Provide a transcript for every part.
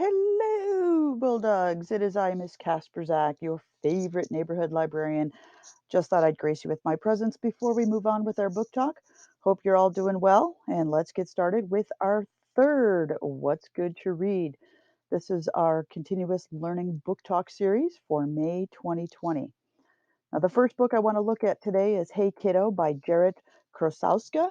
Hello, Bulldogs. It is I, Miss Kasperzak, your favorite neighborhood librarian. Just thought I'd grace you with my presence before we move on with our book talk. Hope you're all doing well, and let's get started with our third What's Good to Read. This is our continuous learning book talk series for May 2020. Now, the first book I want to look at today is Hey Kiddo by Jarrett Krosowska.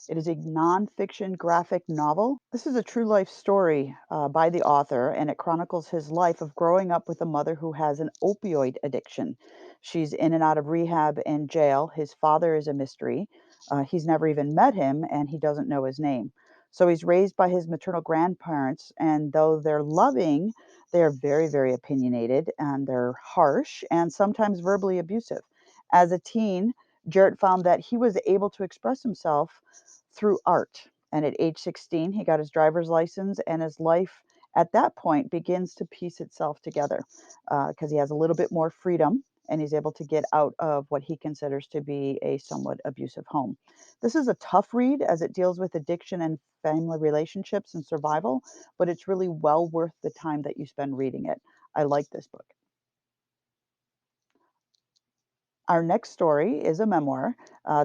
It is a nonfiction graphic novel. This is a true life story by the author, and it chronicles his life of growing up with a mother who has an opioid addiction. She's in and out of rehab and jail. His father is a mystery. He's never even met him, and he doesn't know his name. So he's raised by his maternal grandparents, and though they're loving, they're very, very opinionated and they're harsh and sometimes verbally abusive. As a teen, Jarrett found that he was able to express himself through art. And at age 16, he got his driver's license, and his life at that point begins to piece itself together because he has a little bit more freedom and he's able to get out of what he considers to be a somewhat abusive home. This is a tough read as it deals with addiction and family relationships and survival, but it's really well worth the time that you spend reading it. I like this book. Our next story is a memoir.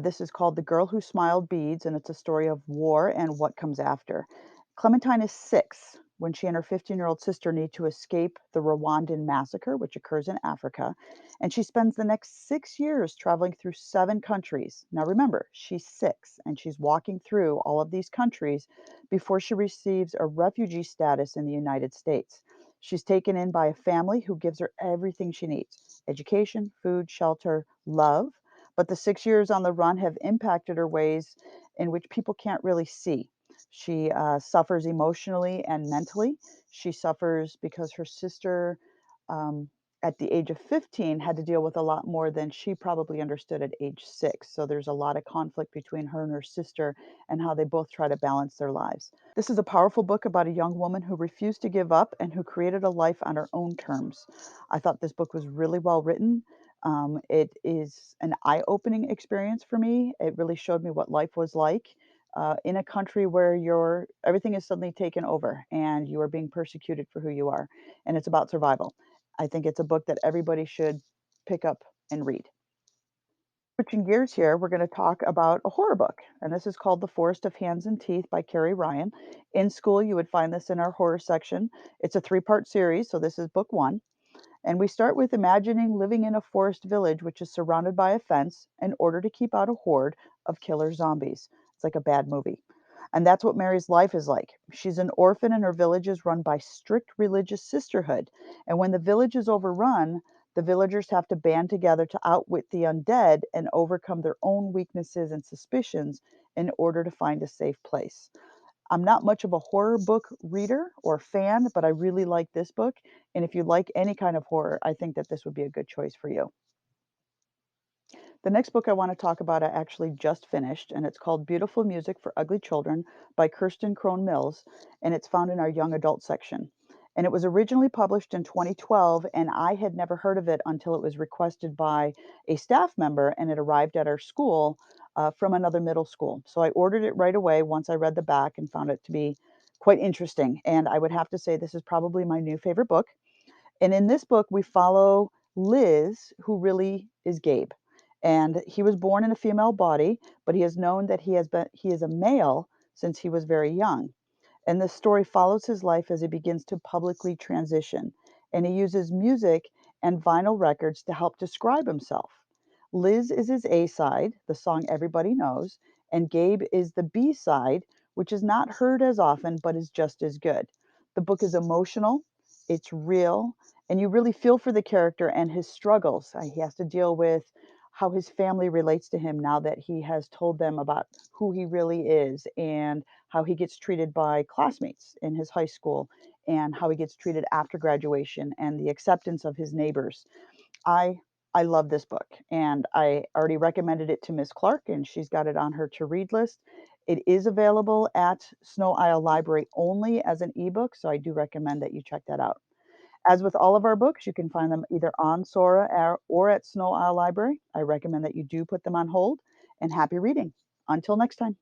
This is called The Girl Who Smiled Beads, and it's a story of war and what comes after. Clementine is 6 when she and her 15-year-old sister need to escape the Rwandan massacre, which occurs in Africa. And she spends the next 6 years traveling through 7 countries. Now, remember, she's 6 and she's walking through all of these countries before she receives a refugee status in the United States. She's taken in by a family who gives her everything she needs: education, food, shelter, love. But the 6 years on the run have impacted her ways in which people can't really see. She suffers emotionally and mentally. She suffers because her sister, um, at the age of 15, had to deal with a lot more than she probably understood at age 6. So there's a lot of conflict between her and her sister and how they both try to balance their lives. This is a powerful book about a young woman who refused to give up and who created a life on her own terms. I thought this book was really well written. It is an eye opening experience for me. It really showed me what life was like in a country where everything is suddenly taken over and you are being persecuted for who you are. And it's about survival. I think it's a book that everybody should pick up and read. Switching gears here, we're going to talk about a horror book, and this is called The Forest of Hands and Teeth by Carrie Ryan. In school, you would find this in our horror section. It's a three-part series, so this is book one. And we start with imagining living in a forest village which is surrounded by a fence in order to keep out a horde of killer zombies. It's like a bad movie. And that's what Mary's life is like. She's an orphan, and her village is run by strict religious sisterhood. And when the village is overrun, the villagers have to band together to outwit the undead and overcome their own weaknesses and suspicions in order to find a safe place. I'm not much of a horror book reader or fan, but I really like this book. And if you like any kind of horror, I think that this would be a good choice for you. The next book I want to talk about, I actually just finished, and it's called Beautiful Music for Ugly Children by Kirsten Crone Mills, and it's found in our young adult section. And it was originally published in 2012, and I had never heard of it until it was requested by a staff member, and it arrived at our school from another middle school. So I ordered it right away once I read the back and found it to be quite interesting. And I would have to say this is probably my new favorite book. And in this book, we follow Liz, who really is Gabe. And he was born in a female body, but he has known that he is a male since he was very young. And the story follows his life as he begins to publicly transition. And he uses music and vinyl records to help describe himself. Liz is his A side, the song everybody knows, and Gabe is the B side, which is not heard as often but is just as good. The book is emotional, it's real, and you really feel for the character and his struggles. He has to deal with how his family relates to him now that he has told them about who he really is, and how he gets treated by classmates in his high school, and how he gets treated after graduation, and the acceptance of his neighbors. I I love this book, and I already recommended it to Miss Clark, and she's got it on her to read list. It is available at Snow Isle Library only as an ebook, so I do recommend that you check that out. As with all of our books, you can find them either on Sora or at Snow Isle Library. I recommend that you do put them on hold, and happy reading. Until next time.